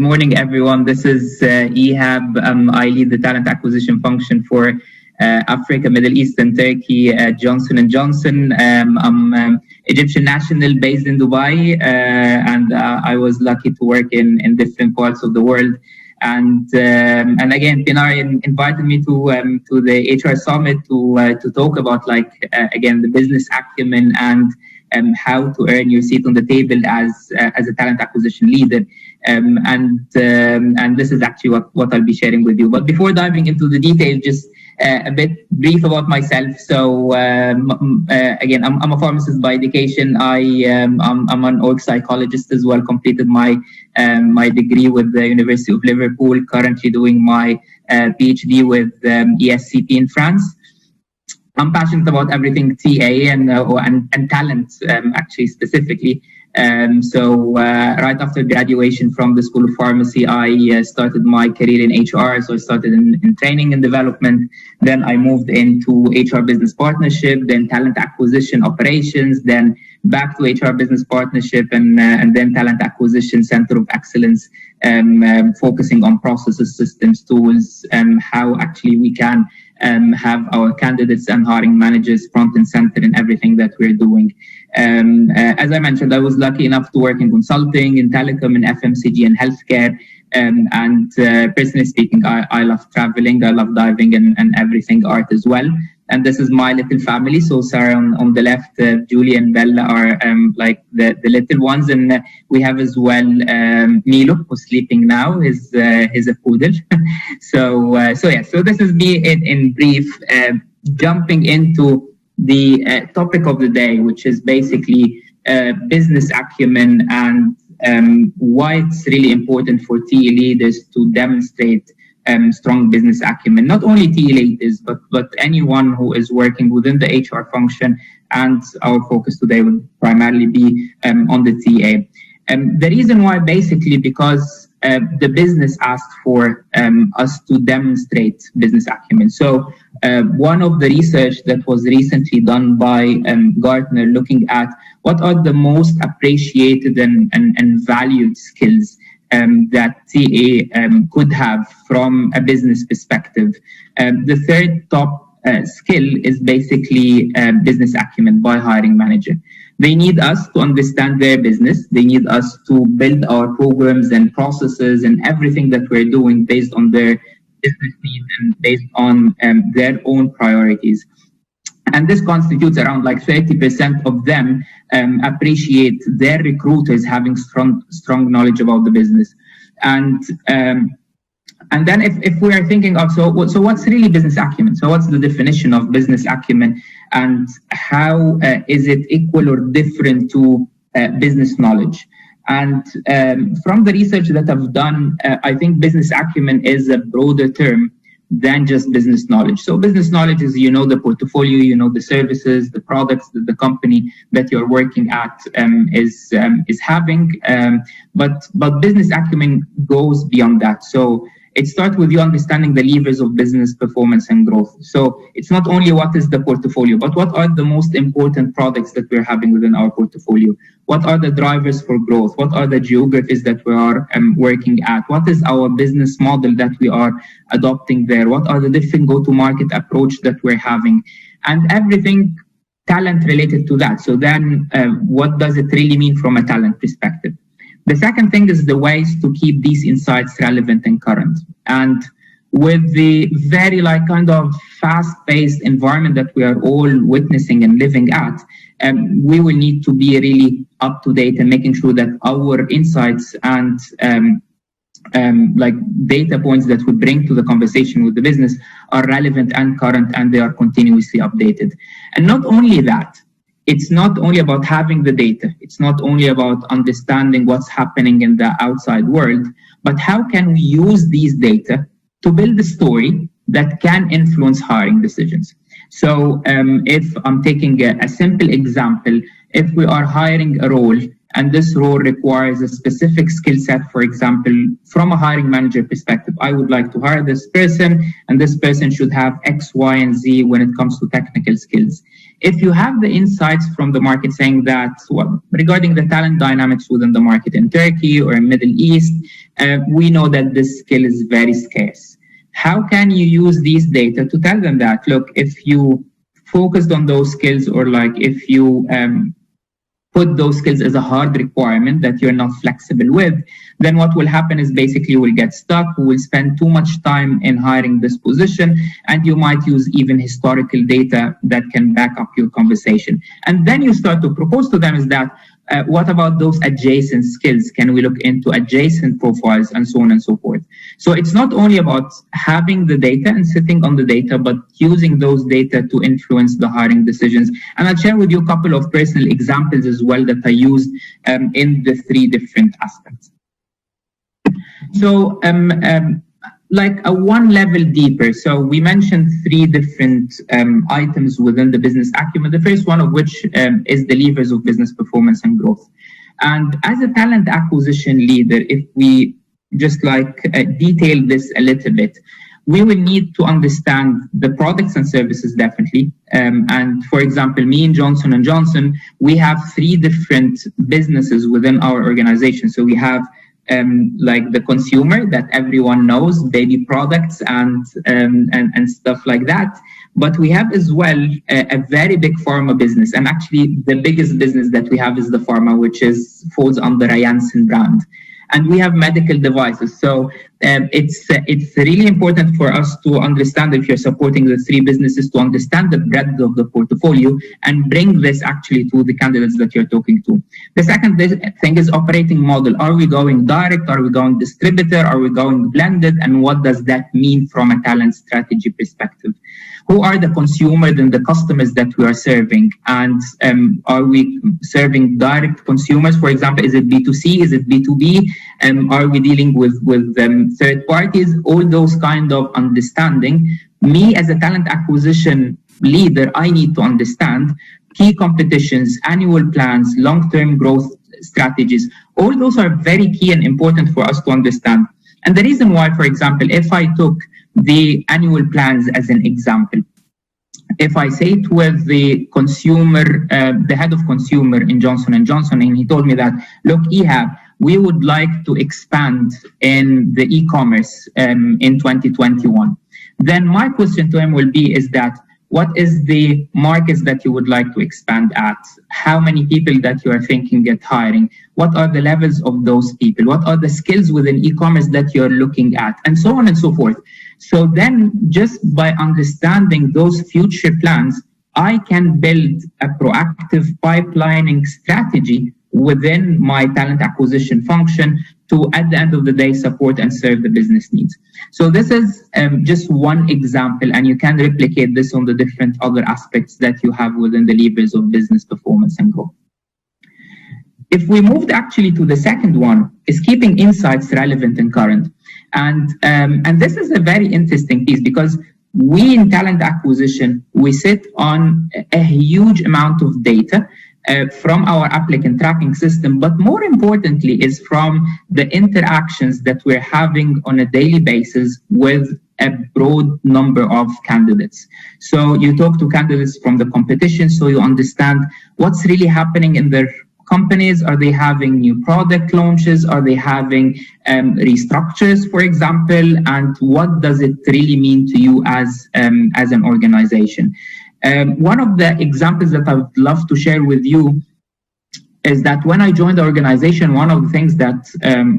morning, everyone. This is Ehab. I lead the talent acquisition function for Africa, Middle East, and Turkey at Johnson & Johnson. I'm Egyptian national based in Dubai, and I was lucky to work in different parts of the world. And again, Pinar invited me to the HR Summit to talk about again the business acumen and how to earn your seat on the table as a talent acquisition leader. And this is actually what I'll be sharing with you. But before diving into the details, just a bit brief about myself. So again, I'm a pharmacist by education. I'm an org psychologist as well. Completed my degree with the University of Liverpool. Currently doing my PhD with ESCP in France. I'm passionate about everything TA and talent, actually specifically. So right after graduation from the School of Pharmacy, I started my career in HR. So I started in training and development. Then I moved into HR business partnership, then talent acquisition operations, then back to HR business partnership, and then talent acquisition center of excellence, focusing on processes, systems, tools, how actually we can have our candidates and hiring managers front and center in everything that we're doing. As I mentioned, I was lucky enough to work in consulting, in telecom, in FMCG, and healthcare. And personally speaking, I love traveling, I love diving, and everything art as well. And this is my little family. So Sarah on the left, Julie and Bella are like the little ones, and we have as well Milo, who's sleeping now. He's a poodle. So this is me in brief. Jumping into the topic of the day, which is basically business acumen and why it's really important for TA leaders to demonstrate strong business acumen. Not only TA leaders, but anyone who is working within the HR function. And our focus today will primarily be on the TA. The reason why, basically, because the business asked for us to demonstrate business acumen. So one of the research that was recently done by Gartner, looking at what are the most appreciated and valued skills that TA could have from a business perspective. The third top skill is basically business acumen by hiring manager. They need us to understand their business. They need us to build our programs and processes and everything that we're doing based on their business needs and based on their own priorities. And this constitutes around 30% of them appreciate their recruiters having strong knowledge about the business. And then if we are thinking of, so what's really business acumen? So what's the definition of business acumen, and how is it equal or different to business knowledge? And from the research that I've done, I think business acumen is a broader term than just business knowledge. So business knowledge is, the portfolio, the services, the products that the company that you're working at is having. But business acumen goes beyond that. So it starts with you understanding the levers of business performance and growth. So it's not only what is the portfolio, but what are the most important products that we're having within our portfolio? What are the drivers for growth? What are the geographies that we are working at? What is our business model that we are adopting there? What are the different go-to-market approach that we're having? And everything talent related to that. So then what does it really mean from a talent perspective? The second thing is the ways to keep these insights relevant and current. And with the very kind of fast-paced environment that we are all witnessing and living at, we will need to be really up to date and making sure that our insights and data points that we bring to the conversation with the business are relevant and current, and they are continuously updated. And not only that, it's not only about having the data. It's not only about understanding what's happening in the outside world, but how can we use these data to build a story that can influence hiring decisions. So if I'm taking a simple example, if we are hiring a role and this role requires a specific skill set, for example, from a hiring manager perspective, I would like to hire this person, and this person should have X, Y, and Z when it comes to technical skills. if you have the insights from the market saying that, well, regarding the talent dynamics within the market in Turkey or in Middle East, we know that this skill is very scarce. How can you use these data to tell them that, look, if you focused on those skills, or like if you put those skills as a hard requirement that you're not flexible with, then what will happen is basically we'll get stuck, we will spend too much time in hiring this position, and you might use even historical data that can back up your conversation. And then you start to propose to them is that, what about those adjacent skills? Can we look into adjacent profiles and so on and so forth? So it's not only about having the data and sitting on the data, but using those data to influence the hiring decisions. And I'll share with you a couple of personal examples as well that I used in the three different aspects. So like a one level deeper. So we mentioned three different items within the business acumen, the first one of which is the levers of business performance and growth. And as a talent acquisition leader, if we just like detail this a little bit, we will need to understand the products and services definitely. And for example, me and Johnson & Johnson, we have three different businesses within our organization. So we have like the consumer that everyone knows, baby products and stuff like that. But we have as well a very big pharma business. And actually the biggest business that we have is the pharma, which falls under a Janssen brand. And we have medical devices. So it's really important for us to understand, if you're supporting the three businesses, to understand the breadth of the portfolio and bring this actually to the candidates that you're talking to. The second thing is operating model. Are we going direct? Are we going distributor? Are we going blended? And what does that mean from a talent strategy perspective? Who are the consumers and the customers that we are serving? And are we serving direct consumers? For example, is it B2C? Is it B2B? Are we dealing with third parties? All those kind of understanding. Me as a talent acquisition leader, I need to understand key competitions, annual plans, long-term growth strategies. All those are very key and important for us to understand. And the reason why, for example, if I took the annual plans as an example, if I say it with the consumer, the head of consumer in Johnson & Johnson, and he told me that, look, Ihab, we would like to expand in the e-commerce in 2021. Then my question to him will be is that, what is the markets that you would like to expand at? How many people that you are thinking at hiring? What are the levels of those people? What are the skills within e-commerce that you're looking at? And so on and so forth. So then just by understanding those future plans, I can build a proactive pipelining strategy within my talent acquisition function to, at the end of the day, support and serve the business needs. So this is just one example, and you can replicate this on the different other aspects that you have within the levers of business performance and growth. If we moved actually to the second one, is keeping insights relevant and current. And this is a very interesting piece, because we in talent acquisition, we sit on a huge amount of data from our applicant tracking system, but more importantly is from the interactions that we're having on a daily basis with a broad number of candidates. So you talk to candidates from the competition, so you understand what's really happening in their companies. Are they having new product launches? Are they having restructures, for example? And what does it really mean to you as an organization? One of the examples that I would love to share with you is that when I joined the organization, one of the things that,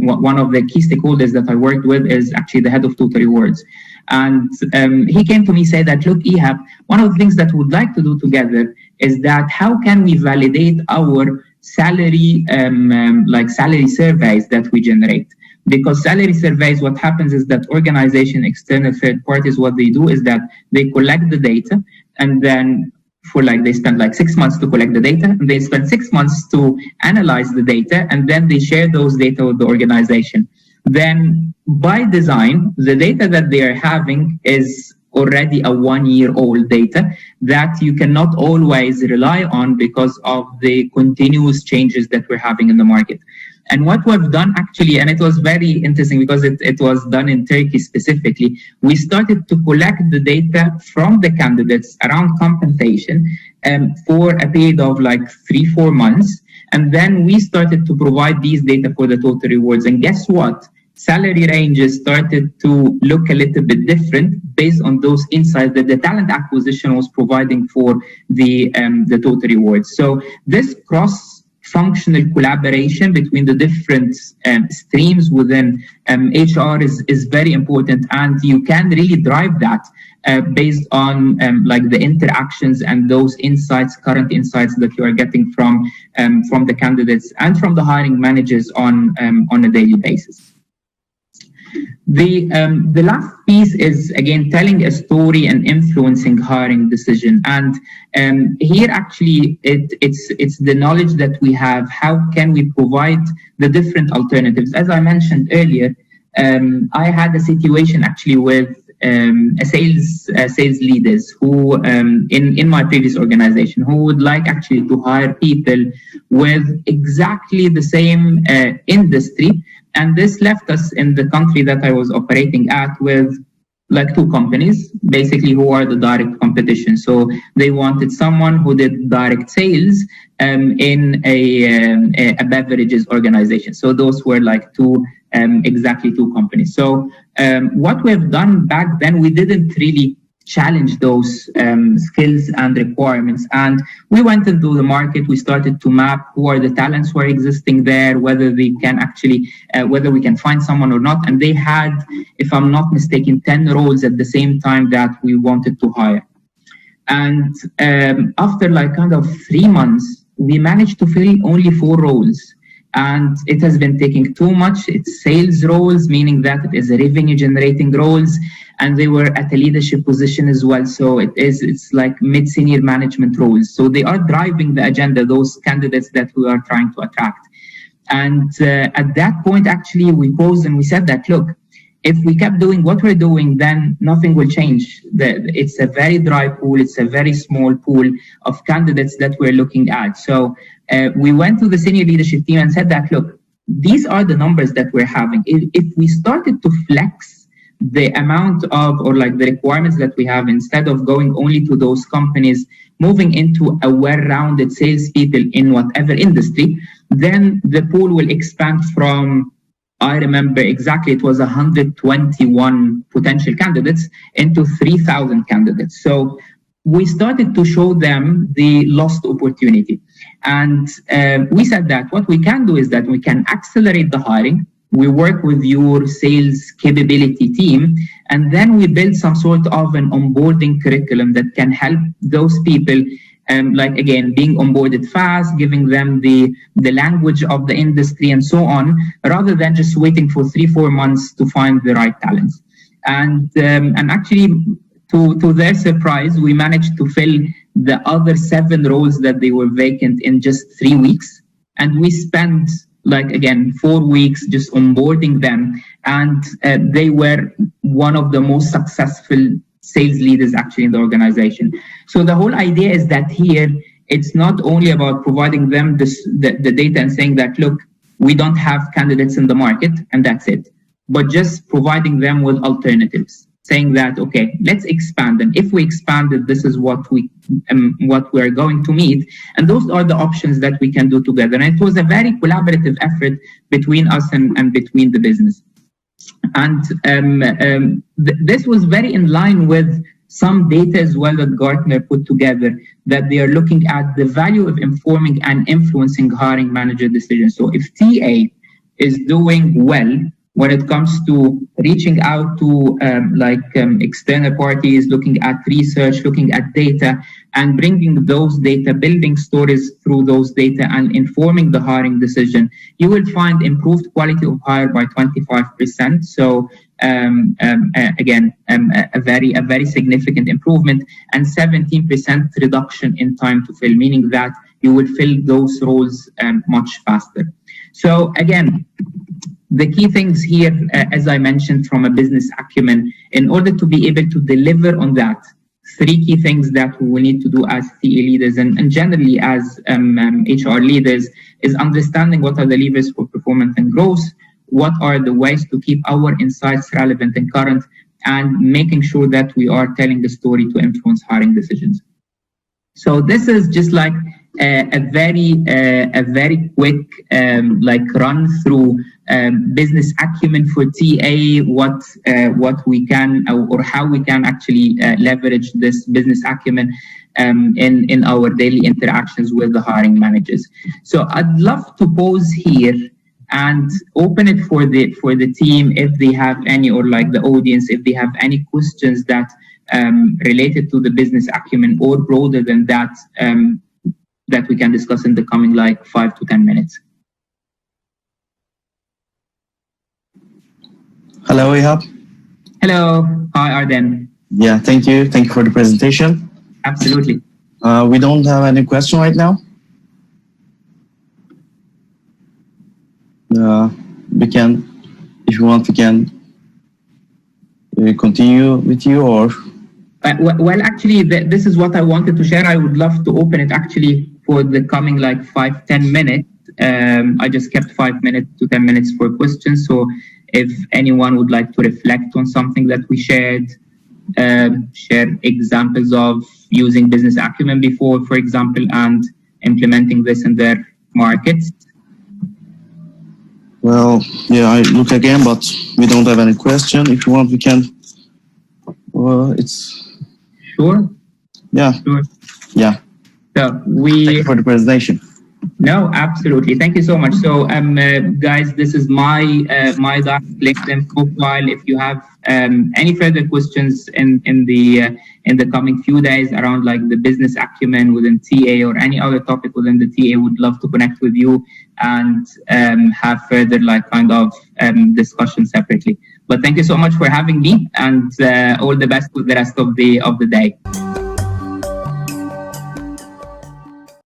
one of the key stakeholders that I worked with is actually the head of Total Rewards. And he came to me and said that, look, Ihab, one of the things that we'd like to do together is that how can we validate our salary, like salary surveys that we generate? Because salary surveys, what happens is that organization, external third parties, what they do is that they collect the data, and then they spend like 6 months to collect the data, and they spend 6 months to analyze the data, and then they share those data with the organization. Then by design, the data that they are having is already a 1-year-old data that you cannot always rely on because of the continuous changes that we're having in the market. And what we've done actually, and it was very interesting because it was done in Turkey specifically, we started to collect the data from the candidates around compensation for a period of like 3-4 months. And then we started to provide these data for the total rewards. And guess what? Salary ranges started to look a little bit different based on those insights that the talent acquisition was providing for the total rewards. So this cross-functional collaboration between the different streams within HR is very important, and you can really drive that based on like the interactions and those insights, current insights that you are getting from the candidates and from the hiring managers on a daily basis. The last piece is, again, telling a story and influencing hiring decision. And here actually it's the knowledge that we have. How can we provide the different alternatives? As I mentioned earlier, I had a situation actually with sales leaders who in my previous organization who would like actually to hire people with exactly the same industry. And this left us in the country that I was operating at with like 2 companies, basically, who are the direct competition. So they wanted someone who did direct sales in a beverages organization. So those were like exactly 2 companies. So what we've done back then, we didn't really challenge those skills and requirements. And we went into the market, we started to map who are the talents who are existing there, whether they can actually, whether we can find someone or not. And they had, if I'm not mistaken, 10 roles at the same time that we wanted to hire. And after like kind of 3 months, we managed to fill only 4 roles. And it has been taking too much. It's sales roles, meaning that it is revenue generating roles, and they were at a leadership position as well. So it's like mid-senior management roles. So they are driving the agenda, those candidates that we are trying to attract. And at that point, actually, we paused and we said that, look, if we kept doing what we're doing, then nothing will change. It's a very dry pool. It's a very small pool of candidates that we're looking at. So we went to the senior leadership team and said that, look, these are the numbers that we're having. If we started to flex the amount of, or like the requirements that we have, instead of going only to those companies, moving into a well-rounded salespeople in whatever industry, then the pool will expand from, I remember exactly, it was 121 potential candidates into 3,000 candidates. So we started to show them the lost opportunity. And we said that what we can do is that we can accelerate the hiring. We work with your sales capability team, and then we build some sort of an onboarding curriculum that can help those people, like again, being onboarded fast, giving them the language of the industry and so on, rather than just waiting for 3-4 months to find the right talents. And actually, to their surprise, we managed to fill the other 7 roles that they were vacant in just 3 weeks. And we spent, like again, 4 weeks just onboarding them. And they were one of the most successful sales leaders actually in the organization. So the whole idea is that here, it's not only about providing them the data and saying that, look, we don't have candidates in the market and that's it, but just providing them with alternatives, saying that, okay, let's expand. And if we expanded, this is what we're going to meet. And those are the options that we can do together. And it was a very collaborative effort between us and between the business. And this was very in line with some data as well that Gartner put together, that they are looking at the value of informing and influencing hiring manager decisions. So if TA is doing well when it comes to reaching out to external parties, looking at research, looking at data, and bringing those data, building stories through those data and informing the hiring decision, you will find improved quality of hire by 25%. So again, a very significant improvement, and 17% reduction in time to fill, meaning that you will fill those roles much faster. So again, the key things here, as I mentioned, from a business acumen, in order to be able to deliver on that, three key things that we will need to do as TA leaders and generally as HR leaders is understanding what are the levers for performance and growth, what are the ways to keep our insights relevant and current, and making sure that we are telling the story to influence hiring decisions. So this is just like a very quick run through business acumen for TA, what we can or how we can actually leverage this business acumen in our daily interactions with the hiring managers. So I'd love to pause here and open it for the team if they have any, or like the audience if they have any questions that related to the business acumen or broader than that that we can discuss in the coming like 5 to 10 minutes. Hello, Ihab. Hello. Hi, Arden. Yeah, thank you. Thank you for the presentation. Absolutely. We don't have any question right now. We can, if you want, we can continue with you or... Well, actually, this is what I wanted to share. I would love to open it actually for the coming like 5-10 minutes. I just kept 5 minutes to 10 minutes for questions. So if anyone would like to reflect on something that we shared, share examples of using business acumen before, for example, and implementing this in their markets. Well, yeah, I look again, but we don't have any question. If you want, we can. It's sure. Yeah. Sure. Yeah. So Thank you for the presentation. No, absolutely. Thank you so much. So, guys, this is my direct LinkedIn profile. If you have any further questions in the coming few days around like the business acumen within TA or any other topic within the TA, would love to connect with you and have further like kind of discussion separately. But thank you so much for having me, and all the best with the rest of the day.